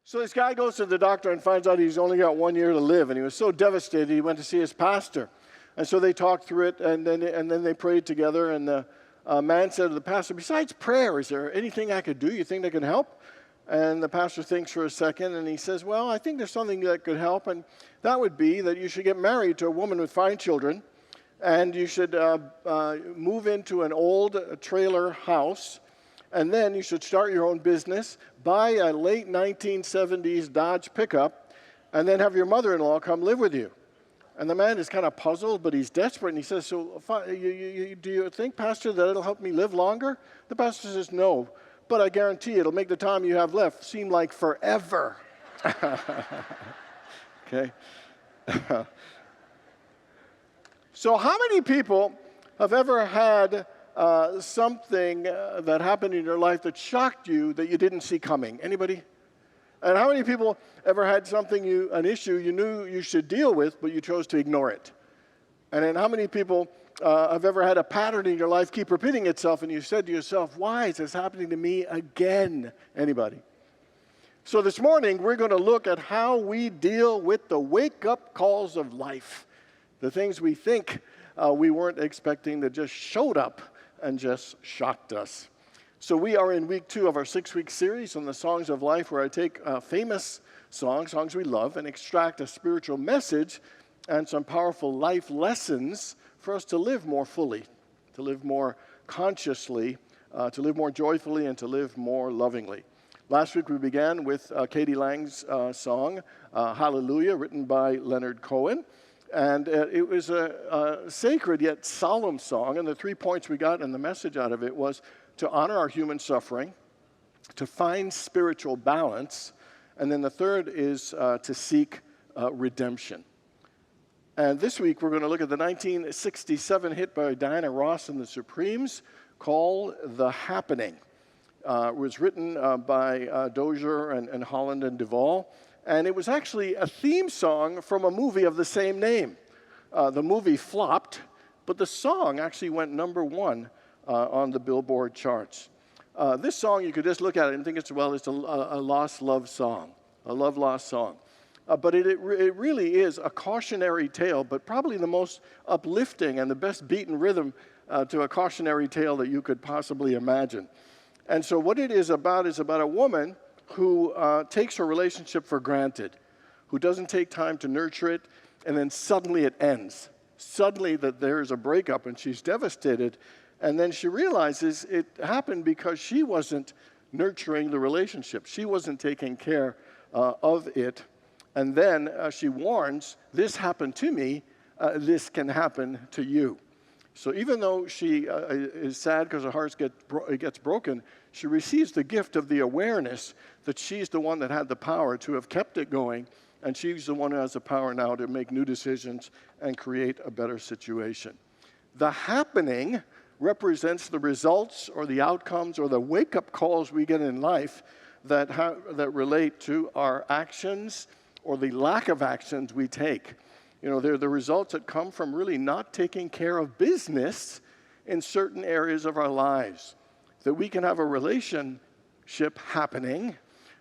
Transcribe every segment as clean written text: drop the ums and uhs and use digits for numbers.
So this guy goes to the doctor and finds out he's only got 1 year to live, and he was so devastated he went to see his pastor. And so they talked through it, and then they prayed together, and the man said to the pastor, "Besides prayer, is there anything I could do you think that could help?" And the pastor thinks for a second, and he says, "Well, I think there's something that could help, and that would be that you should get married to a woman with 5 children, and you should move into an old trailer house, and then you should start your own business, buy a late 1970s Dodge pickup, and then have your mother-in-law come live with you." And the man is kind of puzzled, but he's desperate, and he says, "So do you think, Pastor, that it'll help me live longer?" The pastor says, "No, but I guarantee it'll make the time you have left seem like forever." Okay. So how many people have ever had something that happened in your life that shocked you that you didn't see coming? Anybody? And how many people ever had an issue you knew you should deal with, but you chose to ignore it? And then how many people have ever had a pattern in your life keep repeating itself, and you said to yourself, "Why is this happening to me again?" Anybody? So this morning, we're going to look at how we deal with the wake-up calls of life, the things we think we weren't expecting that just showed up and just shocked us. So we are in week 2 of our 6-week series on the songs of life, where I take famous songs we love, and extract a spiritual message and some powerful life lessons for us to live more fully, to live more consciously, to live more joyfully, and to live more lovingly. Last week we began with Katie Lang's song, Hallelujah, written by Leonard Cohen. And it was a sacred yet solemn song, and the 3 points we got and the message out of it was to honor our human suffering, to find spiritual balance, and then the third is to seek redemption. And this week we're going to look at the 1967 hit by Diana Ross and the Supremes called "The Happening." It was written by Dozier and Holland and Duvall. And it was actually a theme song from a movie of the same name. The movie flopped, but the song actually went #1 on the Billboard charts. This song, you could just look at it and think it's a lost love song, a love-lost song. But it really is a cautionary tale, but probably the most uplifting and the best beaten rhythm to a cautionary tale that you could possibly imagine. And so what it is about a woman who takes her relationship for granted, who doesn't take time to nurture it, and then suddenly it ends. Suddenly that there's a breakup and she's devastated, and then she realizes it happened because she wasn't nurturing the relationship. She wasn't taking care of it. And then she warns, "This happened to me, this can happen to you." So even though she is sad because her heart gets broken, she receives the gift of the awareness that she's the one that had the power to have kept it going, and she's the one who has the power now to make new decisions and create a better situation. The happening represents the results or the outcomes or the wake-up calls we get in life that relate to our actions or the lack of actions we take. You know, they're the results that come from really not taking care of business in certain areas of our lives. That we can have a relationship happening,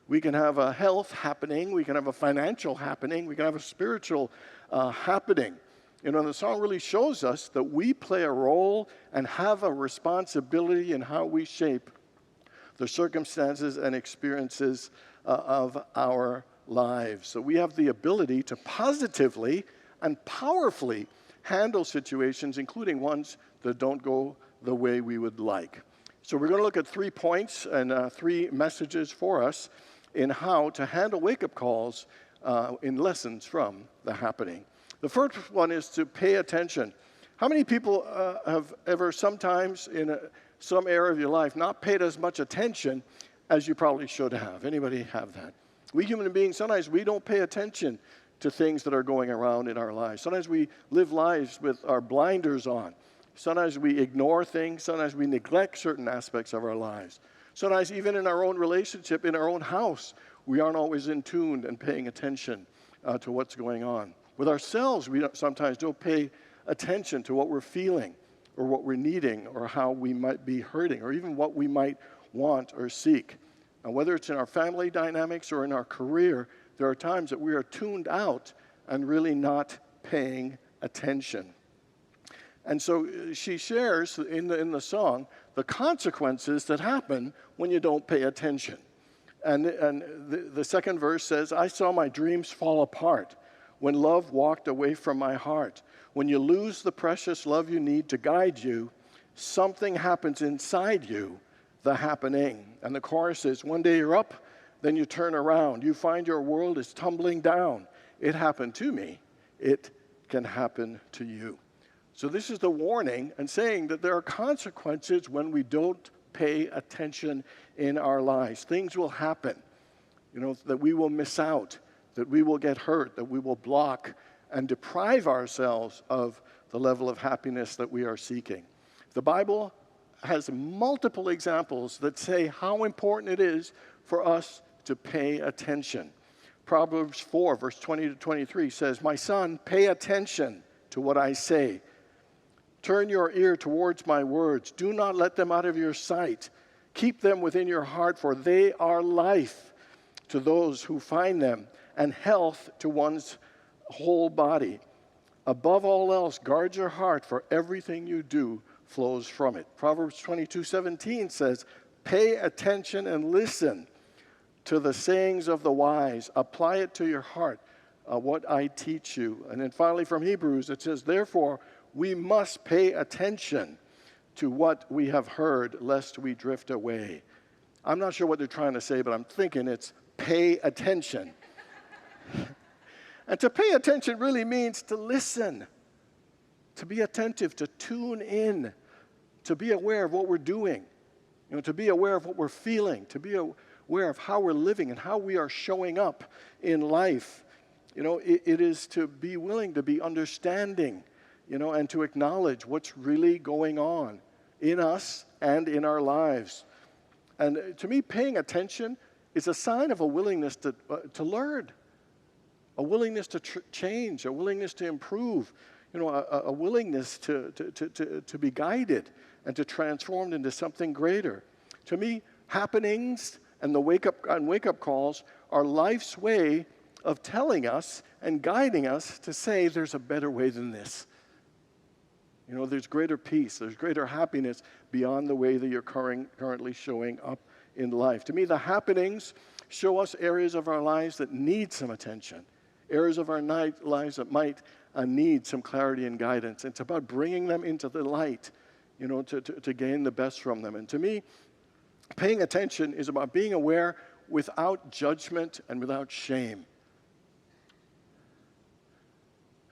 we can have a health happening, we can have a financial happening, we can have a spiritual happening. You know, the song really shows us that we play a role and have a responsibility in how we shape the circumstances and experiences of our lives. So we have the ability to positively and powerfully handle situations, including ones that don't go the way we would like. So we're going to look at 3 points and 3 messages for us in how to handle wake-up calls in lessons from the happening. The first one is to pay attention. How many people have ever sometimes in some area of your life not paid as much attention as you probably should have? Anybody have that? We human beings, sometimes we don't pay attention to things that are going around in our lives. Sometimes we live lives with our blinders on. Sometimes we ignore things. Sometimes we neglect certain aspects of our lives. Sometimes even in our own relationship, in our own house, we aren't always in tune and paying attention to what's going on. With ourselves, we sometimes don't pay attention to what we're feeling or what we're needing or how we might be hurting or even what we might want or seek. And whether it's in our family dynamics or in our career, there are times that we are tuned out and really not paying attention. And so she shares in the song the consequences that happen when you don't pay attention. And the second verse says, I saw my dreams fall apart when love walked away from my heart. When you lose the precious love you need to guide you, something happens inside you, the happening. And the chorus is, one day you're up, then you turn around. You find your world is tumbling down. It happened to me. It can happen to you. So this is the warning and saying that there are consequences when we don't pay attention in our lives. Things will happen, that we will miss out, that we will get hurt, that we will block and deprive ourselves of the level of happiness that we are seeking. The Bible has multiple examples that say how important it is for us to pay attention. Proverbs 4, verse 20 to 23 says, my son, pay attention to what I say. Turn your ear towards my words. Do not let them out of your sight. Keep them within your heart, for they are life to those who find them, and health to one's whole body. Above all else, guard your heart, for everything you do flows from it. Proverbs 22:17 says, pay attention and listen to the sayings of the wise. Apply it to your heart, what I teach you. And then finally from Hebrews, it says, therefore, we must pay attention to what we have heard, lest we drift away. I'm not sure what they're trying to say, but I'm thinking it's pay attention. And to pay attention really means to listen, to be attentive, to tune in, to be aware of what we're doing, to be aware of what we're feeling, to be aware of how we're living and how we are showing up in life. It is to be willing to be understanding, and to acknowledge what's really going on in us and in our lives. And to me, paying attention is a sign of a willingness to learn, a willingness to change, a willingness to improve, a willingness to be guided and to transform into something greater. To me, happenings and the wake-up calls are life's way of telling us and guiding us to say there's a better way than this. There's greater peace, there's greater happiness beyond the way that you're currently showing up in life. To me, the happenings show us areas of our lives that need some attention, areas of our lives that might need some clarity and guidance. It's about bringing them into the light, to gain the best from them. And to me, paying attention is about being aware without judgment and without shame.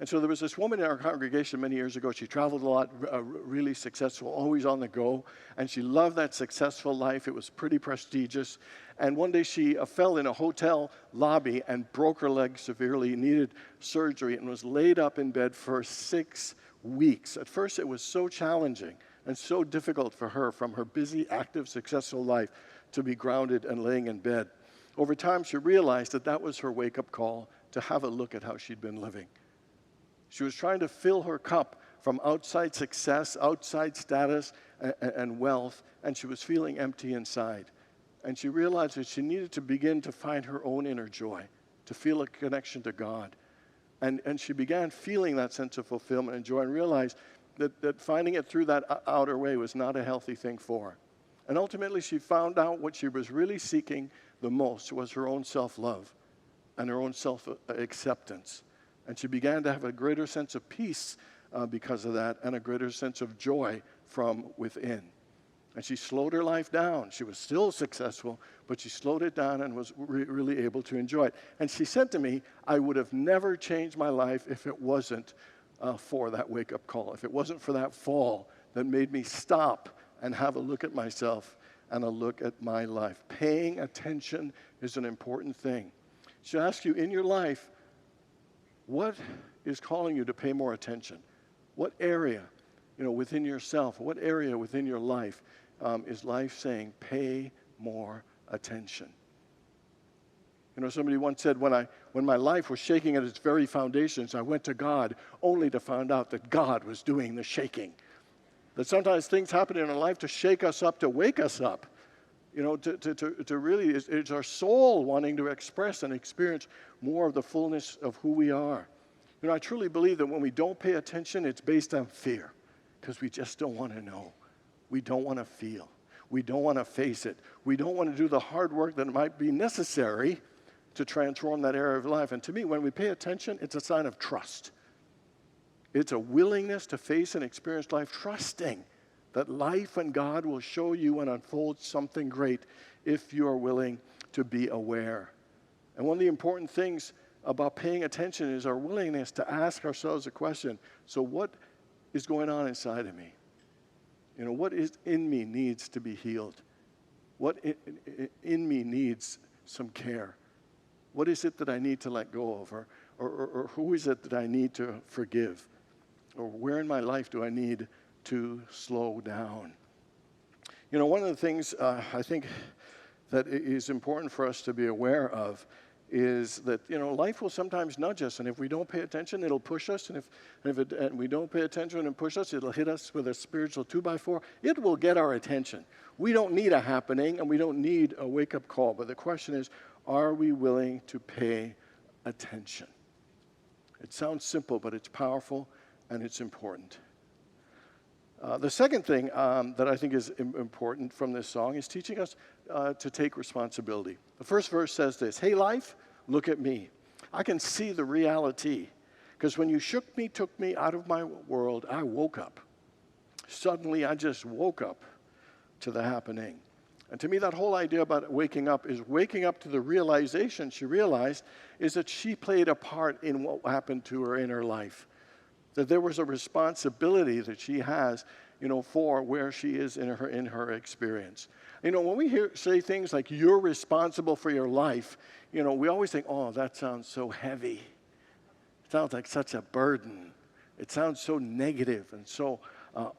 And so there was this woman in our congregation many years ago. She traveled a lot, really successful, always on the go. And she loved that successful life. It was pretty prestigious. And one day she fell in a hotel lobby and broke her leg severely, needed surgery, and was laid up in bed for 6 weeks. At first, it was so challenging and so difficult for her, from her busy, active, successful life, to be grounded and laying in bed. Over time, she realized that was her wake-up call to have a look at how she'd been living. She was trying to fill her cup from outside success, outside status, and wealth, and she was feeling empty inside. And she realized that she needed to begin to find her own inner joy, to feel a connection to God. And she began feeling that sense of fulfillment and joy, and realized that finding it through that outer way was not a healthy thing for her. And ultimately, she found out what she was really seeking the most was her own self-love and her own self-acceptance. And she began to have a greater sense of peace because of that, and a greater sense of joy from within. And she slowed her life down. She was still successful, but she slowed it down and was really able to enjoy it. And she said to me, I would have never changed my life if it wasn't for that wake-up call, if it wasn't for that fall that made me stop and have a look at myself and a look at my life. Paying attention is an important thing. She asks you in your life, what is calling you to pay more attention? What area, within yourself, what area within your life is life saying, pay more attention? Somebody once said, when my life was shaking at its very foundations, I went to God only to find out that God was doing the shaking. That sometimes things happen in our life to shake us up, to wake us up. To really, it's our soul wanting to express and experience more of the fullness of who we are. I truly believe that when we don't pay attention, it's based on fear, because we just don't want to know. We don't want to feel. We don't want to face it. We don't want to do the hard work that might be necessary to transform that area of life. And to me, when we pay attention, it's a sign of trust. It's a willingness to face and experience life, trusting that life and God will show you and unfold something great if you are willing to be aware. And one of the important things about paying attention is our willingness to ask ourselves a question. So what is going on inside of me? What is in me needs to be healed? What in me needs some care? What is it that I need to let go of? Or who is it that I need to forgive? Or where in my life do I need to slow down? One of the things I think that is important for us to be aware of is that, life will sometimes nudge us, and if we don't pay attention, it'll push us, and if we don't pay attention and push us, it'll hit us with a spiritual 2x4. It will get our attention. We don't need a happening, and we don't need a wake-up call, but the question is, are we willing to pay attention? It sounds simple, but it's powerful, and it's important. The second thing that I think is important from this song is teaching us to take responsibility. The first verse says this: "Hey, life, look at me. I can see the reality. Because when you shook me, took me out of my world, I woke up. Suddenly, I just woke up to the happening." And to me, that whole idea about waking up is waking up to the realization she realized is that she played a part in what happened to her in her life. That there was a responsibility that she has, for where she is in her experience. When we say things like, "you're responsible for your life," we always think, "Oh, that sounds so heavy. It sounds like such a burden. It sounds so negative and so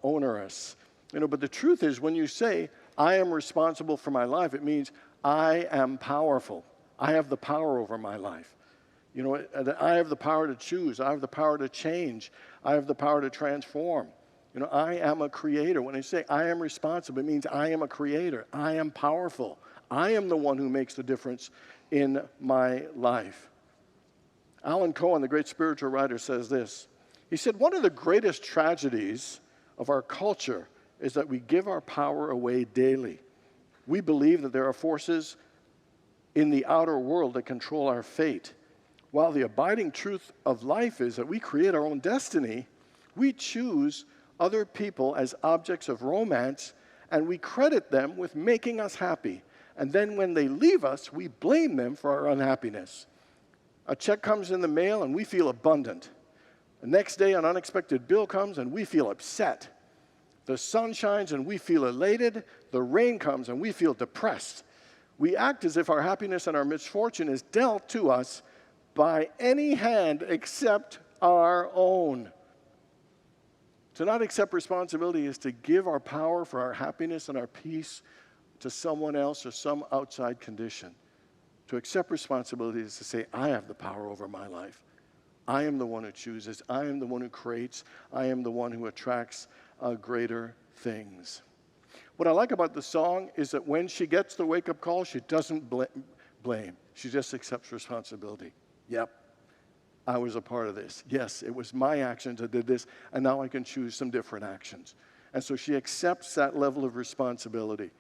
onerous." But the truth is, when you say, "I am responsible for my life," it means I am powerful. I have the power over my life. I have the power to choose. I have the power to change. I have the power to transform. I am a creator. When I say I am responsible, it means I am a creator. I am powerful. I am the one who makes the difference in my life. Alan Cohen, the great spiritual writer, says this. He said, "One of the greatest tragedies of our culture is that we give our power away daily. We believe that there are forces in the outer world that control our fate. While the abiding truth of life is that we create our own destiny, we choose other people as objects of romance, and we credit them with making us happy. And then when they leave us, we blame them for our unhappiness. A check comes in the mail, and we feel abundant. The next day, an unexpected bill comes, and we feel upset. The sun shines, and we feel elated. The rain comes, and we feel depressed. We act as if our happiness and our misfortune is dealt to us by any hand except our own." To not accept responsibility is to give our power for our happiness and our peace to someone else or some outside condition. To accept responsibility is to say, I have the power over my life. I am the one who chooses. I am the one who creates. I am the one who attracts greater things. What I like about the song is that when she gets the wake-up call, she doesn't blame. She just accepts responsibility. Yep, I was a part of this. Yes, it was my actions that did this, and now I can choose some different actions. And so she accepts that level of responsibility.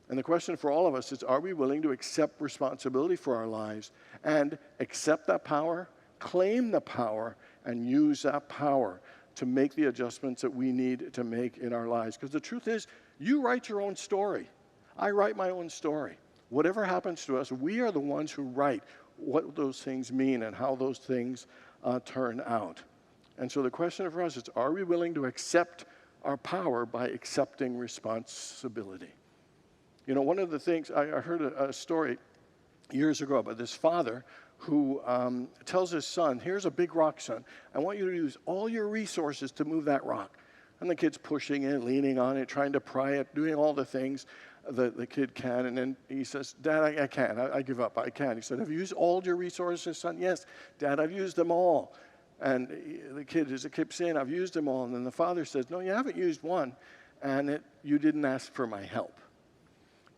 And the question for all of us is, are we willing to accept responsibility for our lives and accept that power, claim the power, and use that power to make the adjustments that we need to make in our lives? Because the truth is, you write your own story. I write my own story. Whatever happens to us, we are the ones who write what those things mean and how those things turn out. And so the question for us is, are we willing to accept our power by accepting responsibility? One of the things, I heard a story years ago about this father who tells his son, "Here's a big rock, son. I want you to use all your resources to move that rock." And the kid's pushing it, leaning on it, trying to pry it, doing all the things that the kid can. And then he says, "Dad, I can't. I give up. I can't." He said, "Have you used all your resources, son?" "Yes, Dad, I've used them all." And the kid, as it keeps saying, "I've used them all." And then the father says, "No, you haven't used one, and you didn't ask for my help."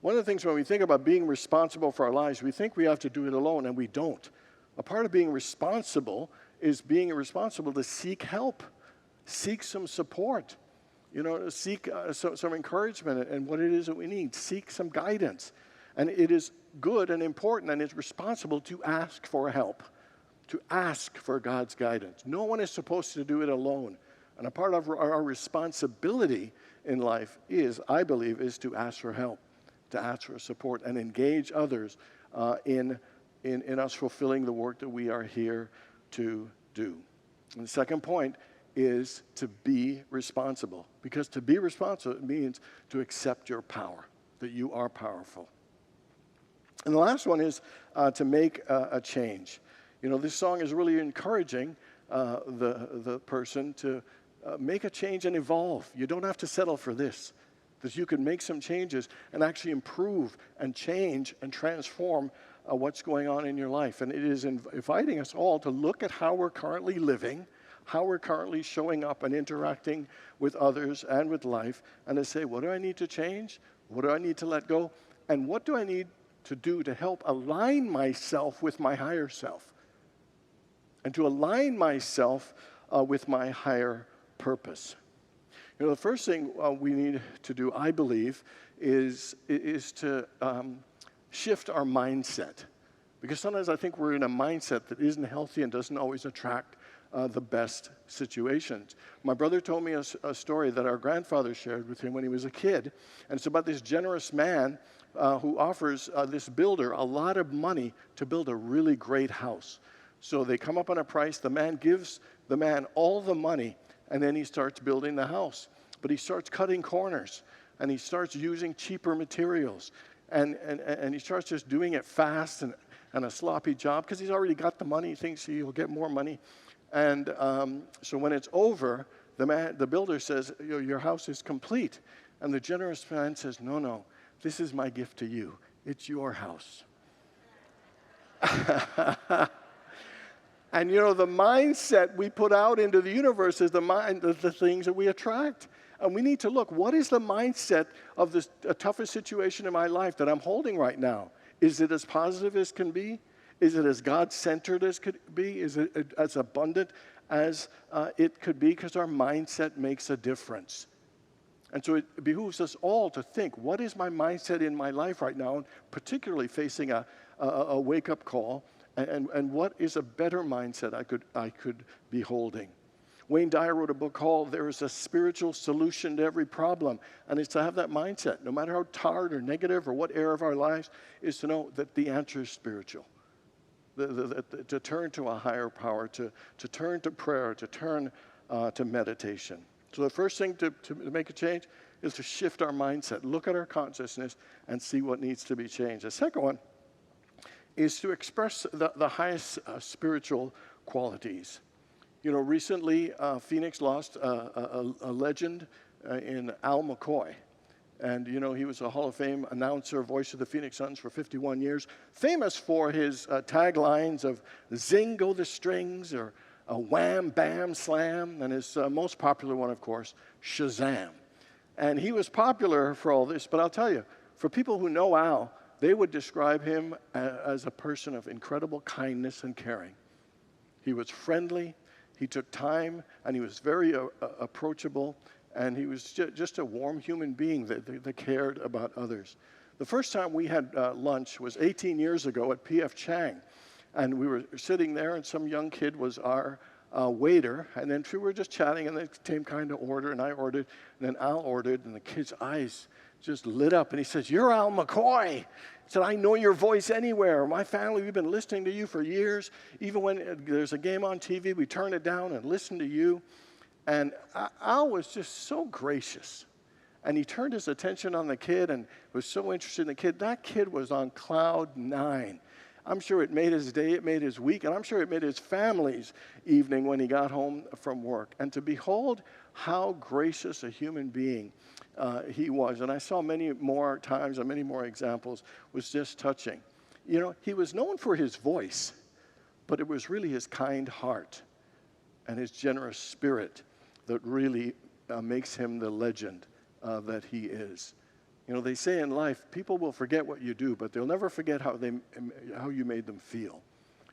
One of the things when we think about being responsible for our lives, we think we have to do it alone, and we don't. A part of being responsible is being responsible to seek help, seek some support, seek some encouragement and what it is that we need, seek some guidance. And it is good and important, and it's responsible to ask for help, to ask for God's guidance. No one is supposed to do it alone. And a part of our responsibility in life is, I believe, is to ask for help, to ask for support, and engage others in us fulfilling the work that we are here to do. And the second point is to be responsible, because to be responsible means to accept your power, that you are powerful. And the last one is to make a change. This song is really encouraging the person to make a change and evolve. You don't have to settle for this, that you can make some changes and actually improve and change and transform what's going on in your life. And it is inviting us all to look at how we're currently living, how we're currently showing up and interacting with others and with life, and to say, what do I need to change? What do I need to let go? And what do I need to do to help align myself with my higher self? And to align myself with my higher purpose. The first thing we need to do, I believe, is to shift our mindset. Because sometimes I think we're in a mindset that isn't healthy and doesn't always attract the best situations. My brother told me a story that our grandfather shared with him when he was a kid. And it's about this generous man who offers this builder a lot of money to build a really great house. So they come up on a price. The man gives the man all the money, and then he starts building the house. But he starts cutting corners, and he starts using cheaper materials. And he starts just doing it fast and a sloppy job because he's already got the money. He thinks he'll get more money. And so when it's over, the builder says, your house is complete. And the generous man says, no, this is my gift to you. It's your house. And the mindset we put out into the universe is the things that we attract. And we need to look, what is the mindset of this toughest situation in my life that I'm holding right now? Is it as positive as can be? Is it as God-centered as could be? Is it as abundant as it could be? Because our mindset makes a difference. And so it behooves us all to think, what is my mindset in my life right now, particularly facing a wake-up call, and what is a better mindset I could be holding? Wayne Dyer wrote a book called There is a Spiritual Solution to Every Problem. And it's to have that mindset, no matter how tired or negative or what area of our lives, is to know that the answer is spiritual. To turn to a higher power, to turn to prayer, to turn to meditation. So the first thing to make a change is to shift our mindset, look at our consciousness, and see what needs to be changed. The second one is to express the highest spiritual qualities. Recently, Phoenix lost a legend in Al McCoy. And, he was a Hall of Fame announcer, voice of the Phoenix Suns for 51 years, famous for his taglines of zing go the strings, or wham, bam, slam, and his most popular one, of course, Shazam. And he was popular for all this, but I'll tell you, for people who know Al, they would describe him as a person of incredible kindness and caring. He was friendly. He took time, and he was very approachable, and he was just a warm human being that cared about others. The first time we had lunch was 18 years ago at P.F. Chang, and we were sitting there, and some young kid was our waiter, and then we were just chatting, and the same kind of order, and I ordered, and then Al ordered, and the kid's eyes just lit up, and he says, "You're Al McCoy." He said, "I know your voice anywhere. My family, we've been listening to you for years. Even when there's a game on TV, we turn it down and listen to you." And Al was just so gracious. And he turned his attention on the kid and was so interested in the kid. That kid was on cloud 9. I'm sure it made his day, it made his week, and I'm sure it made his family's evening when he got home from work. And to behold how gracious a human being he was, and I saw many more times and many more examples, was just touching. He was known for his voice, but it was really his kind heart and his generous spirit that really makes him the legend that he is. They say in life, people will forget what you do, but they'll never forget how you made them feel.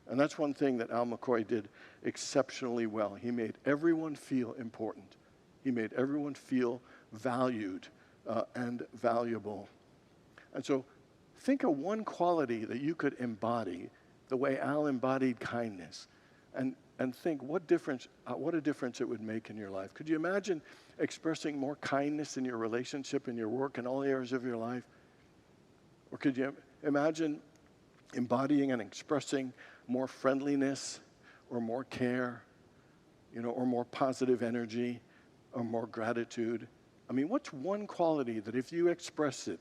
And that's one thing that Al McCoy did exceptionally well. He made everyone feel important. He made everyone feel valued and valuable. And so think of one quality that you could embody the way Al embodied kindness, and think what a difference it would make in your life. Could you imagine expressing more kindness in your relationship, in your work, in all areas of your life? Or could you imagine embodying and expressing more friendliness or more care, or more positive energy or more gratitude? I mean, what's one quality that if you express it,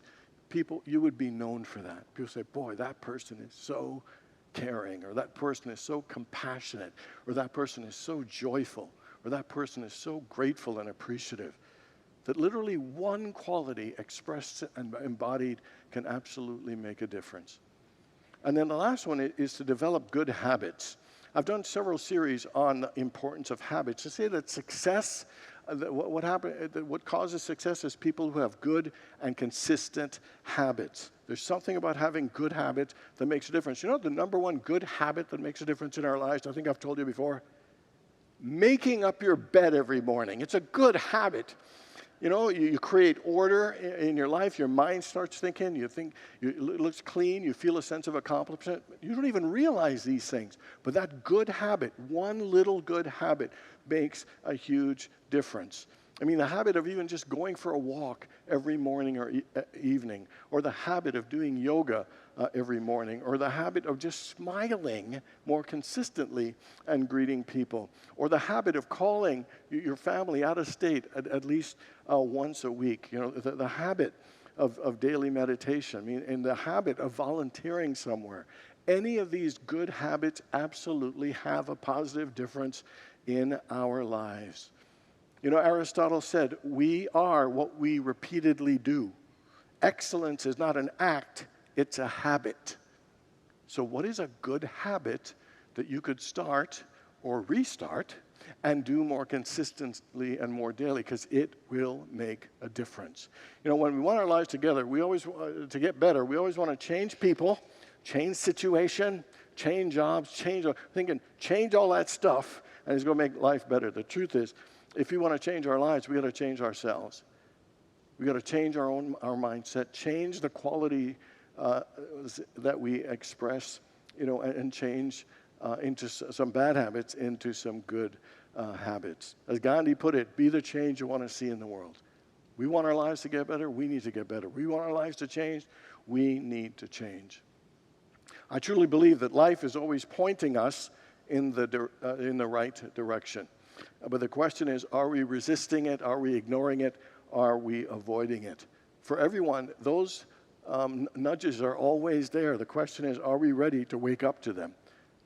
you would be known for that? People say, boy, that person is so caring, or that person is so compassionate, or that person is so joyful, or that person is so grateful and appreciative. That literally one quality expressed and embodied can absolutely make a difference. And then the last one is to develop good habits. I've done several series on the importance of habits. To say that success, what causes success is people who have good and consistent habits. There's something about having good habits that makes a difference. You know the number one good habit that makes a difference in our lives? I think I've told you before. Making up your bed every morning. It's a good habit. You create order in your life. Your mind starts thinking. You think it looks clean. You feel a sense of accomplishment. You don't even realize these things. But that good habit, one little good habit, makes a huge difference. I mean, the habit of even just going for a walk every morning or evening, or the habit of doing yoga every morning, or the habit of just smiling more consistently and greeting people, or the habit of calling your family out of state at least once a week. The habit of daily meditation, and the habit of volunteering somewhere. Any of these good habits absolutely have a positive difference in our lives. Aristotle said, we are what we repeatedly do. Excellence is not an act, it's a habit. So what is a good habit that you could start or restart and do more consistently and more daily? Because it will make a difference. When we want our lives together, to get better, we always want to change people, change situation, change jobs, change all that stuff, and it's going to make life better. The truth is, if we want to change our lives, we got to change ourselves. We got to change our mindset, change the quality that we express, and change into some bad habits into some good habits. As Gandhi put it, be the change you want to see in the world. We want our lives to get better, we need to get better. We want our lives to change, we need to change. I truly believe that life is always pointing us in the right direction. But the question is, are we resisting it? Are we ignoring it? Are we avoiding it? For everyone, those nudges are always there. The question is, are we ready to wake up to them?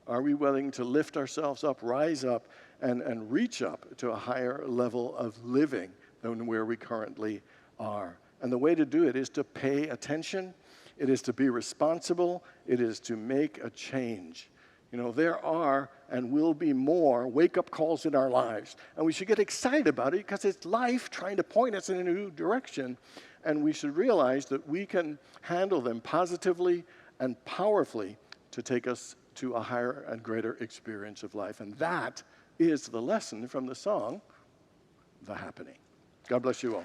Are we willing to lift ourselves up, rise up, and reach up to a higher level of living than where we currently are? And the way to do it is to pay attention. It is to be responsible. It is to make a change. There are and will be more wake-up calls in our lives. And we should get excited about it because it's life trying to point us in a new direction. And we should realize that we can handle them positively and powerfully to take us to a higher and greater experience of life. And that is the lesson from the song, The Happening. God bless you all.